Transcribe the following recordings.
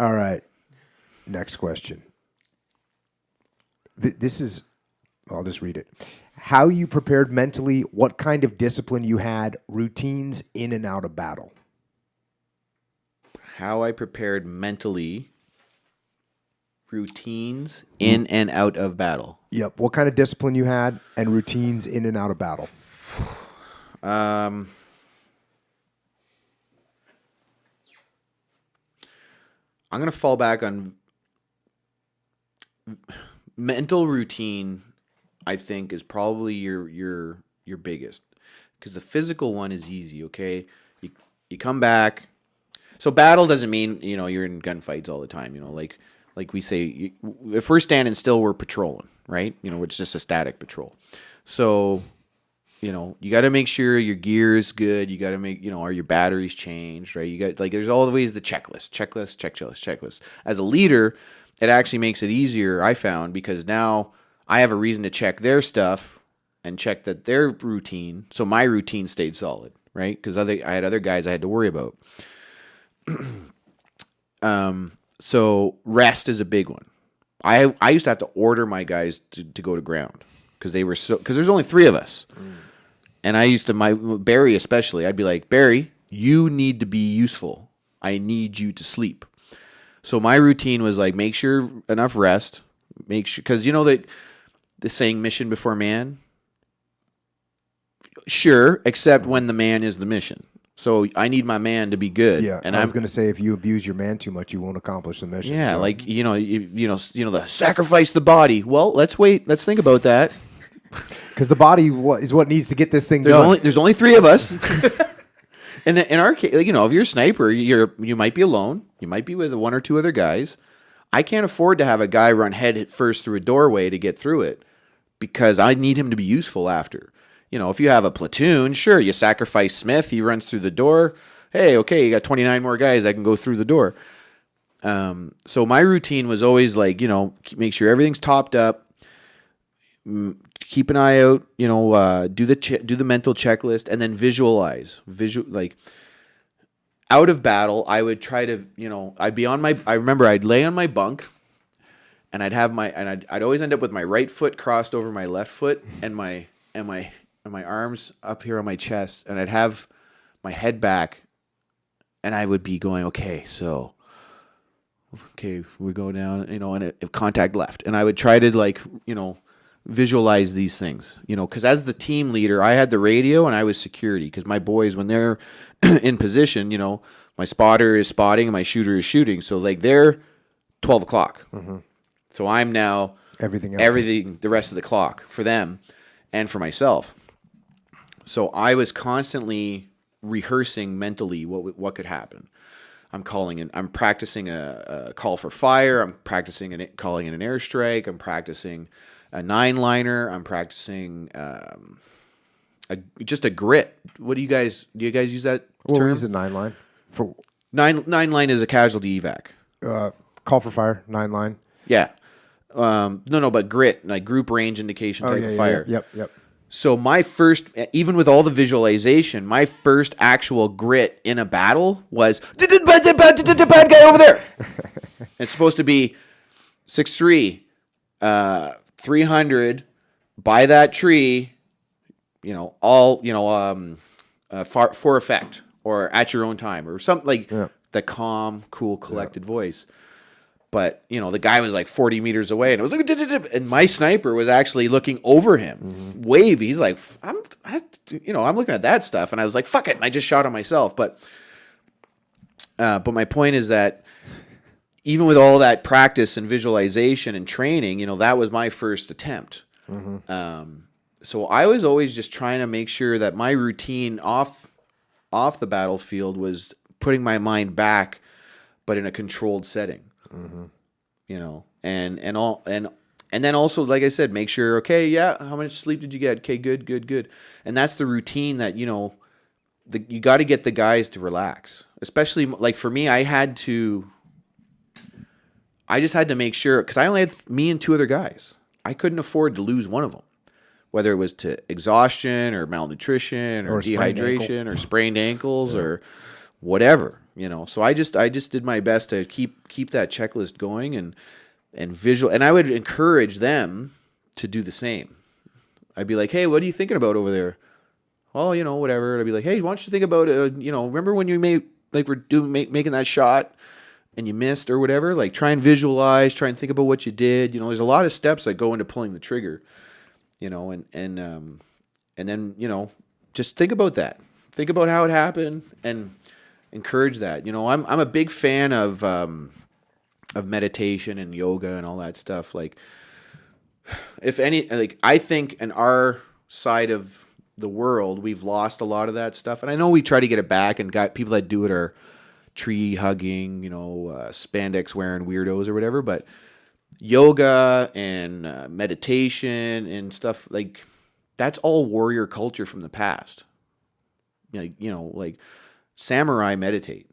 All right. Next question. This is, I'll just read it. How you prepared mentally, what kind of discipline you had, routines in and out of battle. How I prepared mentally, routines in and out of battle. Yep. What kind of discipline you had and routines in and out of battle. I'm going to fall back on mental routine. I think is probably your biggest, because the physical one is easy. Okay, you come back. So battle doesn't mean you're in gunfights all the time. Like we say, if we're standing still, we're patrolling, right? It's just a static patrol. So you got to make sure your gear is good. You got to make are your batteries changed, right? You got there's all the ways the checklist. As a leader, it actually makes it easier, I found, because now I have a reason to check their stuff and check that their routine, so my routine stayed solid, right? Because I had other guys I had to worry about. So rest is a big one. I used to have to order my guys to go to ground because there's only 3 of us. And I used to, Barry especially, I'd be like, Barry, you need to be useful. I need you to sleep. So my routine was like, make sure enough rest, make sure, because that the saying mission before man? Sure, except when the man is the mission. So I need my man to be good. Yeah, and I was going to say, if you abuse your man too much, you won't accomplish the mission. Yeah, so. The sacrifice the body. Well, let's wait. Let's think about that. Because the body is what needs to get this thing done. There's only 3 of us. And in our case, if you're a sniper, you might be alone. You might be with 1 or 2 other guys. I can't afford to have a guy run head first through a doorway to get through it, because I need him to be useful after. If you have a platoon, sure, you sacrifice Smith, he runs through the door. Hey, okay, you got 29 more guys, I can go through the door. So my routine was always make sure everything's topped up, keep an eye out, do the mental checklist, and then visualize. Out of battle, I would try to, I'd be on I remember I'd lay on my bunk, and I'd always end up with my right foot crossed over my left foot and my arms up here on my chest, and I'd have my head back, and I would be going, okay, we go down, and if contact left, and I would try to visualize these things, because as the team leader, I had the radio and I was security, because my boys, when they're in position, my spotter is spotting and my shooter is shooting, so they're 12 o'clock. Mm-hmm. So I'm now everything the rest of the clock for them and for myself. So I was constantly rehearsing mentally what could happen. I'm practicing a call for fire. I'm practicing calling in an airstrike. I'm practicing a 9-liner. I'm practicing just a grit. Do you guys use that term? What is a 9-line? For 9-line is a casualty evac. Call for fire, 9-line. Yeah. No, but grit, like group range indication type of fire. Yeah. Yep. So my first, even with all the visualization, my first actual grit in a battle was bad guy over there. It's supposed to be 6'3", 300 by that tree, for effect or at your own time or something the calm, cool, collected voice. But, the guy was 40 meters away, and it was and my sniper was actually looking over him, wavy. He's like, I'm looking at that stuff, and I was like, fuck it, and I just shot him myself. But my point is that even with all that practice and visualization and training, that was my first attempt. Mm-hmm. So I was always just trying to make sure that my routine off the battlefield was putting my mind back, but in a controlled setting. Mm-hmm. And then also, like I said, make sure, okay, yeah, how much sleep did you get? Okay, good. And that's the routine that, you got to get the guys to relax. Especially, for me, I just had to make sure, because I only had me and 2 other guys. I couldn't afford to lose one of them, whether it was to exhaustion or malnutrition or dehydration or sprained ankles or whatever. So I just did my best to keep that checklist going and visual, and I would encourage them to do the same. I'd be like, hey, what are you thinking about over there? Oh, whatever. And I'd be like, hey, why don't you think about it? Remember when you making that shot and you missed or whatever? Like, try and visualize, try and think about what you did. There's a lot of steps that go into pulling the trigger. And then just think about that. Think about how it happened and encourage that. I'm a big fan of meditation and yoga and all that stuff. Like, if any, like, I think in our side of the world, we've lost a lot of that stuff. And I know we try to get it back, and got people that do it are tree hugging, spandex wearing weirdos or whatever. But yoga and meditation and stuff, like, that's all warrior culture from the past. Like samurai meditate.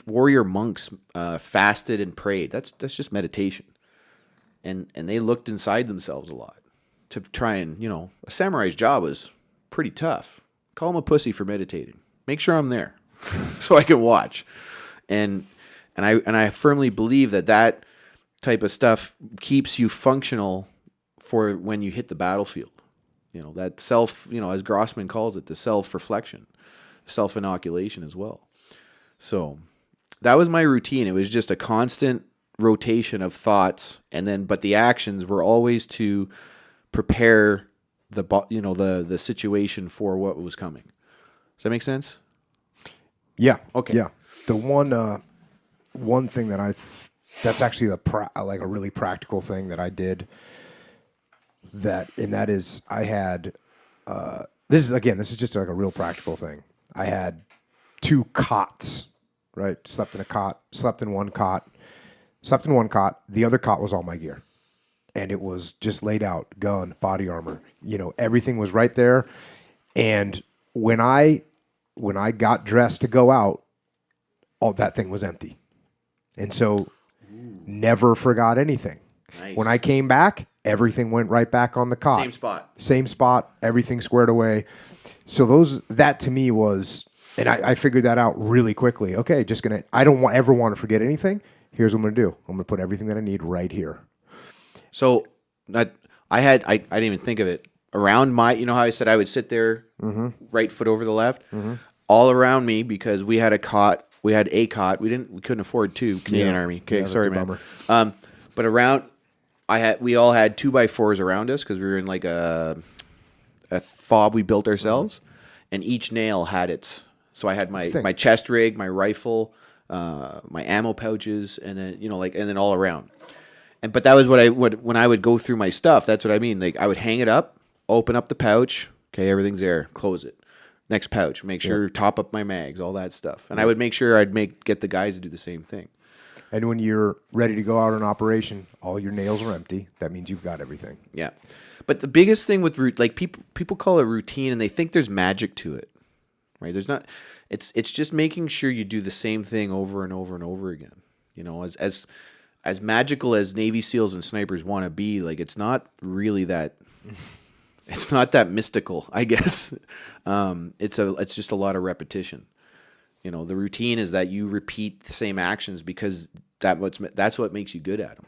Warrior monks fasted and prayed. That's just meditation. And they looked inside themselves a lot to try and, a samurai's job was pretty tough. Call him a pussy for meditating. Make sure I'm there so I can watch. And I firmly believe that type of stuff keeps you functional for when you hit the battlefield. That self, as Grossman calls it, the self-reflection, self-inoculation as well. So that was my routine. It was just a constant rotation of thoughts, but the actions were always to prepare the situation for what was coming. Does that make sense? Yeah. Okay. Yeah. The one thing that that's actually a really practical thing that I did. That is I had this is just like a real practical thing. I had 2 cots, right? Slept in one cot. The other cot was all my gear. And it was just laid out, gun, body armor. Everything was right there. And when I got dressed to go out, all that thing was empty. And so never forgot anything. Nice. When I came back, everything went right back on the cot. Same spot, everything squared away. So that to me was, and I figured that out really quickly. Okay, I don't ever want to forget anything. Here's what I'm going to do. I'm going to put everything that I need right here. So I didn't even think of it. Around how I said I would sit there, right foot over the left, all around me, because we had a cot. We couldn't afford 2 Canadian Army. Okay, sorry, man. Bummer. But around, we all had 2x4s around us because we were in like a fob we built ourselves, and each nail had its. So I had my chest rig, my rifle, my ammo pouches, and then and then all around. But that was when I would go through my stuff. That's what I mean. Like, I would hang it up, open up the pouch. Okay, everything's there. Close it. Next pouch. Make sure top up my mags, all that stuff. And I would make sure get the guys to do the same thing. And when you're ready to go out on operation, all your nails are empty. That means you've got everything. Yeah. But the biggest thing with people call it routine, and they think there's magic to it. Right? There's not. It's just making sure you do the same thing over and over and over again. As magical as Navy SEALs and snipers want to be, like, it's not really that. It's not that mystical, I guess. It's just a lot of repetition. The routine is that you repeat the same actions because that's what makes you good at them.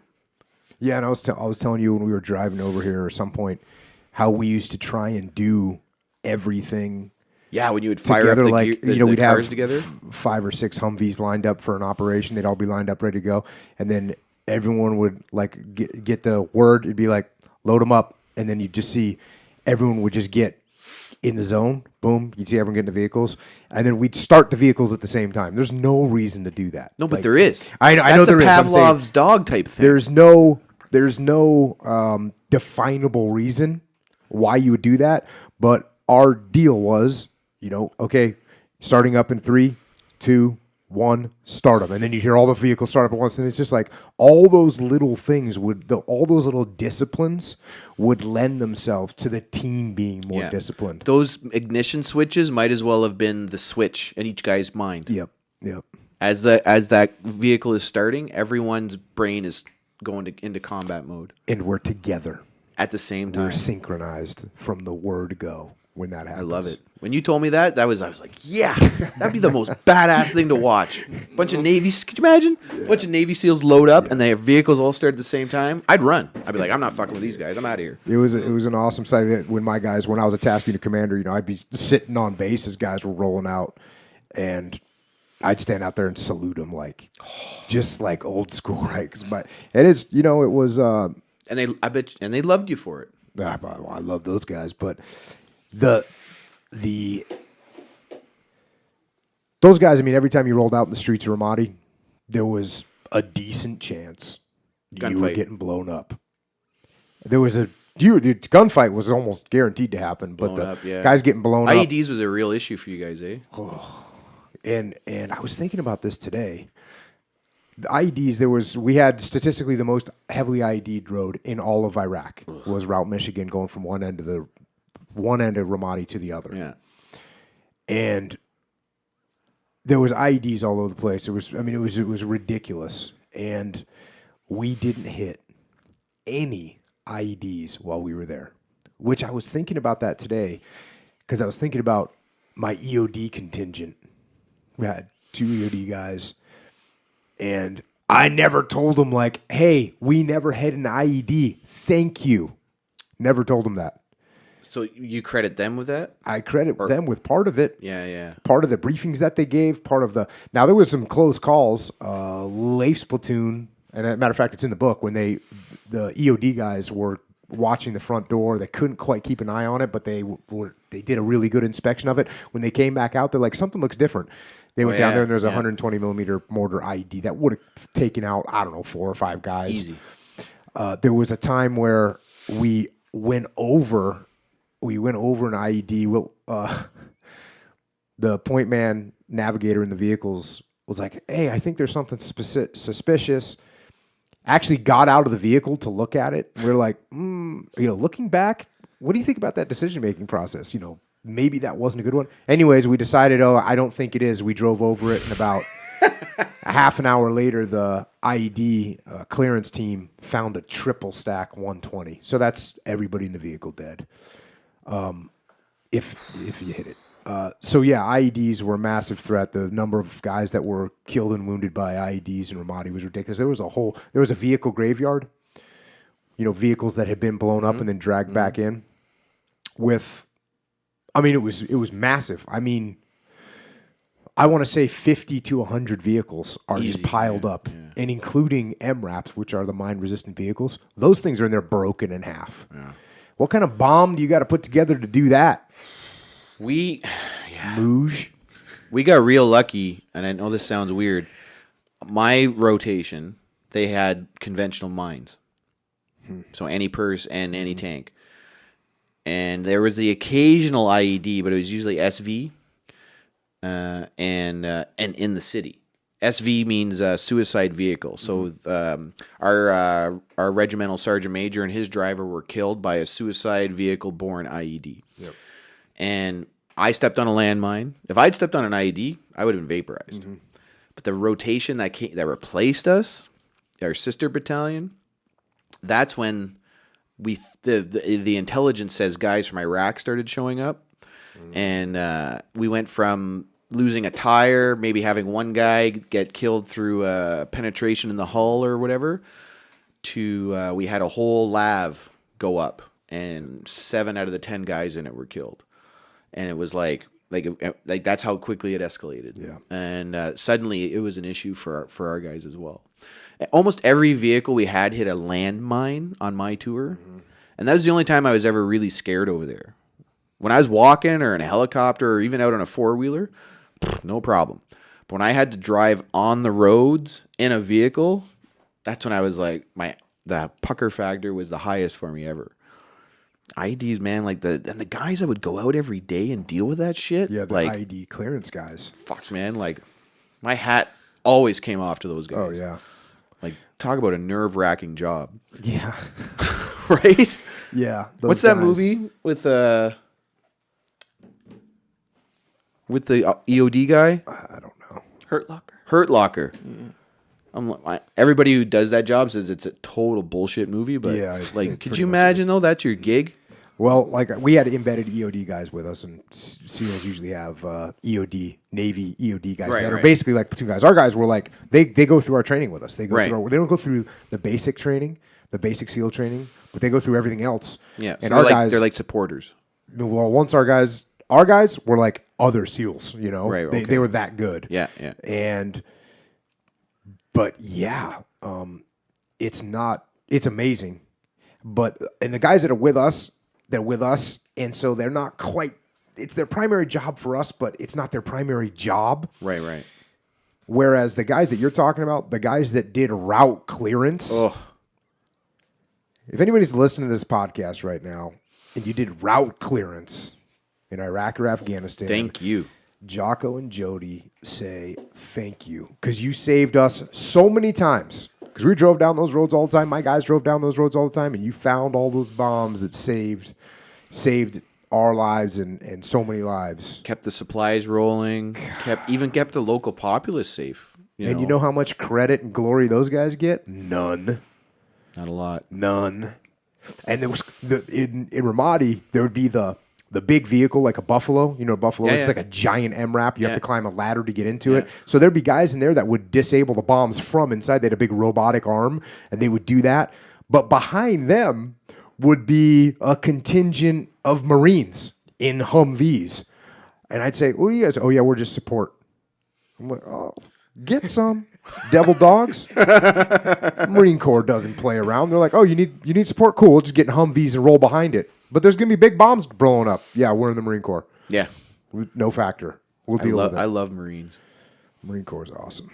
Yeah, and I was telling you when we were driving over here at some point how we used to try and do everything. Yeah, when you would fire together, up we'd cars have together, 5 or 6 Humvees lined up for an operation. They'd all be lined up, ready to go, and then everyone would get the word. It'd be like, load them up, and then you'd just see everyone would just get in the zone. Boom, you'd see everyone get in the vehicles, and then we'd start the vehicles at the same time. There's no reason to do that. No, but there is. I know there is. That's a Pavlov's dog type thing. There's no definable reason why you would do that, but our deal was, okay, starting up in 3, 2, 1, start them. And then you hear all the vehicles start up at once. And it's just like all those little things all those little disciplines would lend themselves to the team being more disciplined. Those ignition switches might as well have been the switch in each guy's mind. Yep. As that vehicle is starting, everyone's brain is going into combat mode. And we're together. At the same time. We're synchronized from the word go when that happens. I love it. When you told me that, I was like, yeah, that'd be the most badass thing to watch. Bunch of Navy, could you imagine? Bunch of Navy SEALs load up and their vehicles all start at the same time. I'd run. I'd be like, I'm not fucking with these guys. I'm out of here. It was an awesome sight that when I was a task unit commander, I'd be sitting on base as guys were rolling out, and I'd stand out there and salute them just like old school, right? But it is, it was. And they loved you for it. I love those guys, but those guys. I mean, every time you rolled out in the streets of Ramadi, there was a decent chance you were getting blown up. There was the gunfight was almost guaranteed to happen, but guys getting blown up. IEDs was a real issue for you guys, eh? And I was thinking about this today. The IEDs, we had statistically the most heavily IED'd road in all of Iraq was Route Michigan, going from one end of Ramadi to the other. Yeah. And there was IEDs all over the place. It was ridiculous. And we didn't hit any IEDs while we were there, which I was thinking about that today because I was thinking about my EOD contingent. We had 2 EOD guys. And I never told them, hey, we never had an IED. Thank you. Never told them that. So you credit them with that? I credit them with part of it. Yeah. Part of the briefings that they gave, now there was some close calls. Leif's platoon, and as a matter of fact, it's in the book, when the EOD guys were watching the front door. They couldn't quite keep an eye on it, but they did a really good inspection of it. When they came back out, they're like, something looks different. They went down there, and there's a 120 millimeter mortar IED that would have taken out, 4 or 5 guys. Easy. There was a time where we went over an IED. The point man navigator in the vehicles was like, hey, I think there's something suspicious. Actually got out of the vehicle to look at it. We we're like, looking back, what do you think about that decision-making process? Maybe that wasn't a good one. Anyways, we decided, I don't think it is. We drove over it, and about a half an hour later, the IED clearance team found a triple stack 120. So that's everybody in the vehicle dead, if you hit it. IEDs were a massive threat. The number of guys that were killed and wounded by IEDs in Ramadi was ridiculous. There was a vehicle graveyard, vehicles that had been blown up and then dragged back in it was massive. I want to say 50 to 100 vehicles are just piled up, and including MRAPs, which are the mine-resistant vehicles. Those things are in there broken in half. Yeah. What kind of bomb do you got to put together to do that? We got real lucky, and I know this sounds weird. My rotation, they had conventional mines. So any purse and any tank. And there was the occasional IED, but it was usually SV and in the city. SV means suicide vehicle. So our regimental sergeant major and his driver were killed by a suicide vehicle-borne IED. Yep. And I stepped on a landmine. If I'd stepped on an IED, I would have been vaporized. Mm-hmm. But the rotation that replaced us, our sister battalion, that's when the intelligence says guys from Iraq started showing up, and we went from losing a tire, maybe having one guy get killed through penetration in the hull or whatever, to we had a whole lav go up, and 7 out of the 10 guys in it were killed, and it was like that's how quickly it escalated. Yeah, and suddenly it was an issue for our guys as well. Almost every vehicle we had hit a landmine on my tour, and that was the only time I was ever really scared over there. When I was walking or in a helicopter or even out on a 4-wheeler, no problem. But when I had to drive on the roads in a vehicle, that's when I was like, the pucker factor was the highest for me ever. IEDs, man, and the guys that would go out every day and deal with that shit. Yeah, the IED clearance guys. Fuck, man, my hat always came off to those guys. Oh, yeah. Talk about a nerve-wracking job. Yeah. Right? Yeah. What's that movie with the EOD guy? I don't know. Hurt Locker. Yeah. Everybody who does that job says it's a total bullshit movie, but could you imagine though that's your gig? Well, like we had embedded EOD guys with us, and SEALs usually have EOD, Navy EOD guys that are basically like platoon guys. Our guys were like they go through our training with us. They go through they don't go through the basic training, the basic SEAL training, but they go through everything else. Yeah, and so our guys, they're like supporters. Well, once our guys were like other SEALs. You know, they were that good. Yeah. But yeah, it's amazing. And the guys that are with us, and so they're not quite, it's their primary job for us, but it's not their primary job. Right. Whereas the guys that you're talking about, the guys that did route clearance, if anybody's listening to this podcast right now, and you did route clearance in Iraq or Afghanistan, thank you. Jocko and Jody say thank you, because you saved us so many times. Because we drove down those roads all the time. My guys drove down those roads all the time, and you found all those bombs that saved our lives and so many lives. Kept the supplies rolling. Kept the local populace safe. You know how much credit and glory those guys get? None. Not a lot. None. And there was in Ramadi, there would be the big vehicle like a Buffalo. You know, a Buffalo is like a giant MRAP. You have to climb a ladder to get into it. So there'd be guys in there that would disable the bombs from inside. They had a big robotic arm, and they would do that. But behind them would be a contingent of Marines in Humvees. And I'd say, what are you guys? Oh, yeah, we're just support. I'm like, oh, get some. Devil dogs. Marine Corps doesn't play around. They're like, oh, you need support? Cool, we'll just get in Humvees and roll behind it. But there's going to be big bombs blowing up. Yeah, we're in the Marine Corps. Yeah. No factor. We'll deal with it. I love Marines. Marine Corps is awesome.